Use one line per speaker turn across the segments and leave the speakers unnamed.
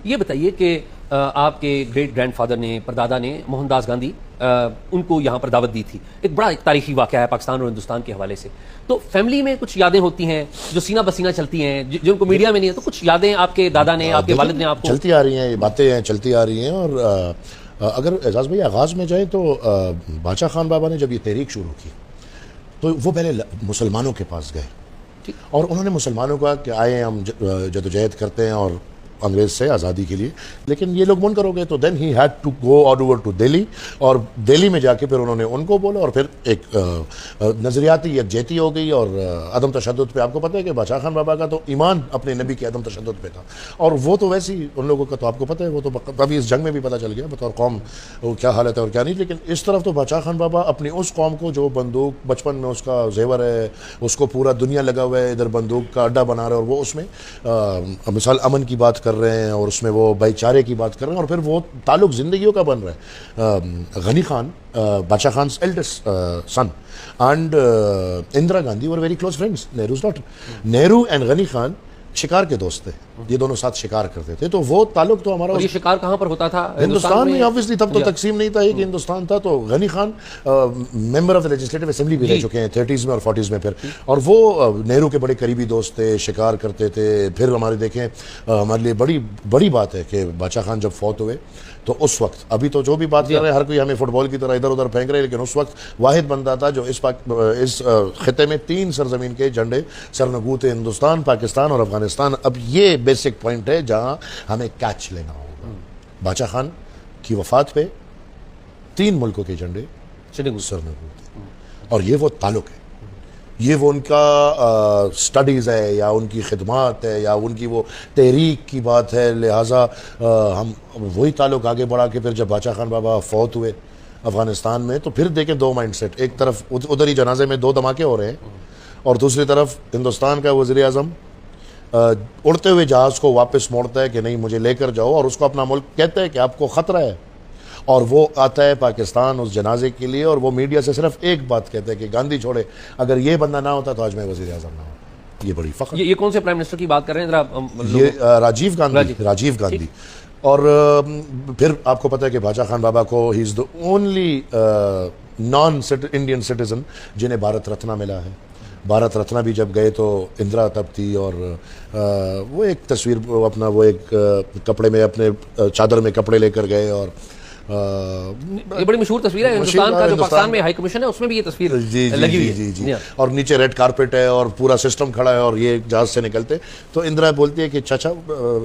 یہ بتائیے کہ آپ کے گریٹ گرینڈ فادر نے، پردادا نے موہن داس گاندھی ان کو یہاں پر دعوت دی تھی. ایک تاریخی واقعہ ہے پاکستان اور ہندوستان کے حوالے سے. تو فیملی میں کچھ یادیں ہوتی ہیں جو سینہ بسینہ چلتی ہیں، جن کو میڈیا میں نہیں ہے، تو کچھ یادیں آپ کے دادا نے، آپ کے والد نے آپ کو
چلتی آ رہی ہیں، یہ باتیں ہیں چلتی آ رہی ہیں. اور اگر اعجاز بھائی آغاز میں جائیں تو باچا خان بابا نے جب یہ تحریک شروع کی تو وہ پہلے مسلمانوں کے پاس گئے اور انہوں نے مسلمانوں کو کہا کہ آئے ہم جدوجہد کرتے ہیں اور انگریز سے آزادی کے لیے، لیکن یہ لوگ منکر ہو گئے. تو then he had to go all over to Delhi, اور دہلی میں جا کے پھر انہوں نے ان کو بولا، اور پھر ایک نظریاتی یکجہتی ہو گئی اور عدم تشدد پہ. آپ کو پتہ ہے کہ باچا خان بابا کا تو ایمان اپنے نبی کے عدم تشدد پہ تھا، اور وہ تو ویسے ہی ان لوگوں کا تو آپ کو پتہ ہے، وہ تو ابھی اس جنگ میں بھی پتہ چل گیا بطور قوم وہ کیا حالت ہے اور کیا نہیں. لیکن اس طرف تو باچا خان بابا اپنی اس قوم کو جو بندوق بچپن میں اس کا زیور ہے، اس کو پورا دنیا لگا ہوا ہے، ادھر بندوق کا اڈا بنا رہے ہیں، اور وہ اس میں مثال امن کی بات کر رہے ہیں اور اس میں وہ بھائی چارے کی بات کر رہے ہیں، اور پھر وہ تعلق زندگیوں کا بن رہا ہے. غنی خان باچا خان's eldest son and Indira Gandhi were very close friends, Nehru's daughter. Nehru and غنی خان شکار کے دوست تھے، یہ دونوں ساتھ شکار کرتے تھے. تو وہ تعلق تو ہمارا.
اور یہ شکار کہاں پر ہوتا تھا؟
ہندوستان میں. آبویسلی تب تو تقسیم نہیں تھا کہ ہندوستان تھا. تو Ghani Khan member of legislative assembly بھی رہ چکے ہیں 30s میں اور 40s میں پھر، اور وہ نہرو کے بڑے قریبی دوست تھے، شکار کرتے تھے. پھر ہمارے دیکھیں ہمارے لیے بڑی بات ہے کہ باچا خان جب فوت ہوئے تو اس وقت، ابھی تو جو بھی بات کر رہے ہیں ہر کوئی ہمیں فٹ بال کی طرح ادھر ادھر پھینک رہے ہیں، لیکن اس وقت واحد بندہ تھا جو اس خطے میں 3 سرزمین کے جھنڈے سرنگو تھے، ہندوستان، پاکستان اور افغانستان. اب یہ بیسک پوائنٹ ہے جہاں ہمیں کیچ لینا ہوگا. باچا خان کی وفات پہ 3 ملکوں کے جھنڈے سرنگو تھے، اور یہ وہ تعلق ہے، یہ وہ ان کا سٹڈیز ہے یا ان کی خدمات ہے یا ان کی وہ تحریک کی بات ہے. لہٰذا ہم وہی تعلق آگے بڑھا کے پھر جب باچا خان بابا فوت ہوئے افغانستان میں تو پھر دیکھیں 2 مائنڈ سیٹ. ایک طرف ادھر ہی جنازے میں 2 دھماکے ہو رہے ہیں، اور دوسری طرف ہندوستان کا وزیر اعظم اڑتے ہوئے جہاز کو واپس موڑتا ہے کہ نہیں مجھے لے کر جاؤ، اور اس کو اپنا ملک کہتا ہے کہ آپ کو خطرہ ہے، اور وہ آتا ہے پاکستان اس جنازے کے لیے، اور وہ میڈیا سے صرف ایک بات کہتا ہے کہ گاندھی چھوڑے، اگر یہ بندہ نہ ہوتا تو آج میں وزیر اعظم نہ ہوتا. یہ بڑی فخر.
یہ کون سے پرائم منسٹر کی بات کر رہے ہیں ذرا؟
یہ راجیو گاندھی. اور پھر آپ کو پتہ ہے کہ باچا خان بابا کو he is the only non Indian citizen جنہیں بھارت رتنا ملا ہے. بھارت رتنا بھی جب گئے تو اندرا تب تھی، اور وہ ایک تصویر اپنا وہ ایک کپڑے میں اپنے چادر میں کپڑے لے کر گئے، اور
یہ بڑی مشہور تصویر ہے ہندوستان کا جو پاکستان میں ہائی کمیشن ہے اس میں بھی یہ تصویر لگی ہوئی ہے،
اور نیچے ریڈ کارپیٹ ہے اور پورا سسٹم کھڑا ہے، اور یہ جہاز سے نکلتے. تو اندرا بولتی ہے کہ چاچا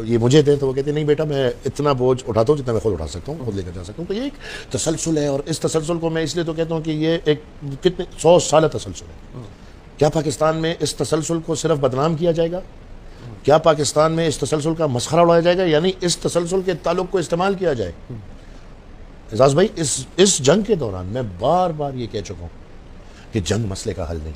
یہ مجھے دیں، تو وہ کہتے ہیں نہیں بیٹا میں اتنا بوجھ اٹھاتا ہوں جتنا میں خود اٹھا سکتا ہوں، خود لے کر جا سکتا ہوں. تو یہ ایک تسلسل ہے، اور اس تسلسل کو میں اس لیے تو کہتا ہوں کہ یہ ایک کتنے 100 سالہ تسلسل ہے. کیا پاکستان میں اس تسلسل کو صرف بدنام کیا جائے گا؟ کیا پاکستان میں اس تسلسل کا مسخرہ اڑایا جائے گا؟ یعنی اس تسلسل کے تعلق کو استعمال کیا جائے. اعجاز بھائی اس جنگ کے دوران میں بار بار یہ کہہ چکا ہوں کہ جنگ مسئلے کا حل نہیں.